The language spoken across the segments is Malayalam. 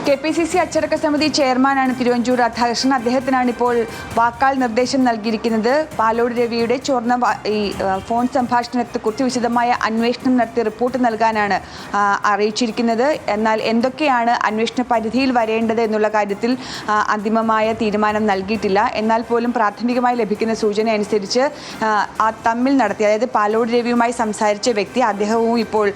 KPCC അച്ചടക്ക സമിതി ചെയർമാനാണ് തിരുവഞ്ചൂർ രാധാകൃഷ്ണൻ. അദ്ദേഹത്തിനാണ് ഇപ്പോൾ വാക്കാൽ നിർദ്ദേശം നൽകിയിരിക്കുന്നത്. പാലോട് രവിയുടെ ചോർന്ന ഫോൺ സംഭാഷണത്തെക്കുറിച്ച് വിശദമായ അന്വേഷണം നടത്തി റിപ്പോർട്ട് നൽകാനാണ് അറിയിച്ചിരിക്കുന്നത്. എന്നാൽ എന്തൊക്കെയാണ് അന്വേഷണ പരിധിയിൽ വരേണ്ടത് എന്നുള്ള കാര്യത്തിൽ അന്തിമമായ തീരുമാനം നൽകിയിട്ടില്ല. എന്നാൽ പോലും പ്രാഥമികമായി ലഭിക്കുന്ന സൂചന അനുസരിച്ച് തമ്മിൽ നടത്തി, അതായത് പാലോട് രവിയുമായി സംസാരിച്ച വ്യക്തി, അദ്ദേഹവും ഇപ്പോൾ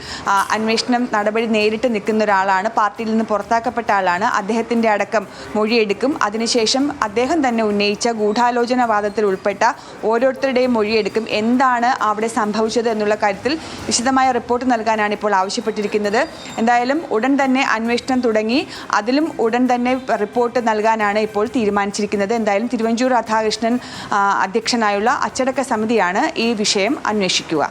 അന്വേഷണം നടപടി നേരിട്ട് നിൽക്കുന്ന ഒരാളാണ്. പാർട്ടിയിൽ നിന്ന് പുറത്താക്കപ്പെട്ട ആളാണ്. അദ്ദേഹത്തിൻ്റെ അടക്കം മൊഴിയെടുക്കും. അതിനുശേഷം അദ്ദേഹം തന്നെ ഉന്നയിച്ച ഗൂഢാലോചന വാദത്തിൽ ഉൾപ്പെട്ട ഓരോരുത്തരുടെയും മൊഴിയെടുക്കും. എന്താണ് അവിടെ സംഭവിച്ചത് എന്നുള്ള കാര്യത്തിൽ വിശദമായ റിപ്പോർട്ട് നൽകാനാണ് ഇപ്പോൾ ആവശ്യപ്പെട്ടിരിക്കുന്നത്. എന്തായാലും ഉടൻ തന്നെ അന്വേഷണം തുടങ്ങി അതിലും ഉടൻ തന്നെ റിപ്പോർട്ട് നൽകാനാണ് ഇപ്പോൾ തീരുമാനിച്ചിരിക്കുന്നത്. എന്തായാലും തിരുവഞ്ചൂർ രാധാകൃഷ്ണൻ അധ്യക്ഷനായുള്ള അച്ചടക്ക സമിതിയാണ് ഈ വിഷയം അന്വേഷിക്കുക.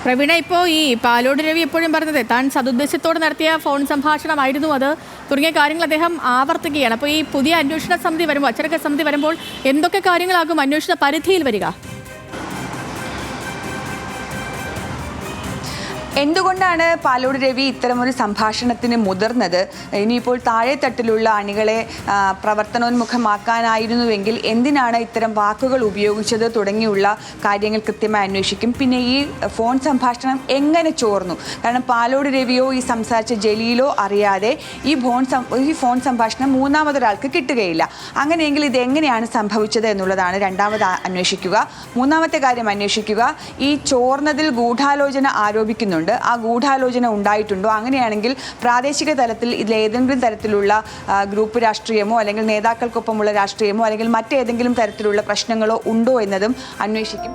പ്രവീണ, ഇപ്പോൾ ഈ പാലോട് രവി എപ്പോഴും പറഞ്ഞത് താൻ സതുദ്ദേശത്തോടെ നടത്തിയ ഫോൺ സംഭാഷണമായിരുന്നു അത് തുടങ്ങിയ കാര്യങ്ങൾ അദ്ദേഹം ആവർത്തിക്കുകയാണ്. അപ്പോൾ ഈ പുതിയ അന്വേഷണ സമിതി വരുമ്പോൾ, അച്ചടക്ക സമിതി വരുമ്പോൾ എന്തൊക്കെ കാര്യങ്ങളാകും അന്വേഷണ പരിധിയിൽ വരിക? എന്തുകൊണ്ടാണ് പാലോട് രവി ഇത്തരമൊരു സംഭാഷണത്തിന് മുതിർന്നത്? ഇനിയിപ്പോൾ താഴെത്തട്ടിലുള്ള അണികളെ പ്രവർത്തനോന്മുഖമാക്കാനായിരുന്നുവെങ്കിൽ എന്തിനാണ് ഇത്തരം വാക്കുകൾ ഉപയോഗിച്ചത് തുടങ്ങിയുള്ള കാര്യങ്ങൾ കൃത്യമായി അന്വേഷിക്കും. പിന്നെ ഈ ഫോൺ സംഭാഷണം എങ്ങനെ ചോർന്നു? കാരണം പാലോട് രവിയോ ഈ സംസാരിച്ച ജലീലോ അറിയാതെ ഈ ഫോൺ സംഭാഷണം മൂന്നാമതൊരാൾക്ക് കിട്ടുകയില്ല. അങ്ങനെയെങ്കിൽ ഇത് എങ്ങനെയാണ് സംഭവിച്ചത് എന്നുള്ളതാണ് രണ്ടാമത് അന്വേഷിക്കുക. മൂന്നാമത്തെ കാര്യം അന്വേഷിക്കുക, ഈ ചോർന്നതിൽ ഗൂഢാലോചന ആരോപിക്കുന്നുണ്ട്. ആ ഗൂഢാലോചന ഉണ്ടായിട്ടുണ്ടോ? അങ്ങനെയാണെങ്കിൽ പ്രാദേശിക തലത്തിൽ ഇതിലേതെങ്കിലും തരത്തിലുള്ള ഗ്രൂപ്പ് രാഷ്ട്രീയമോ അല്ലെങ്കിൽ നേതാക്കൾക്കൊപ്പമുള്ള രാഷ്ട്രീയമോ അല്ലെങ്കിൽ മറ്റേതെങ്കിലും തരത്തിലുള്ള പ്രശ്നങ്ങളോ ഉണ്ടോ എന്നതും അന്വേഷിക്കും.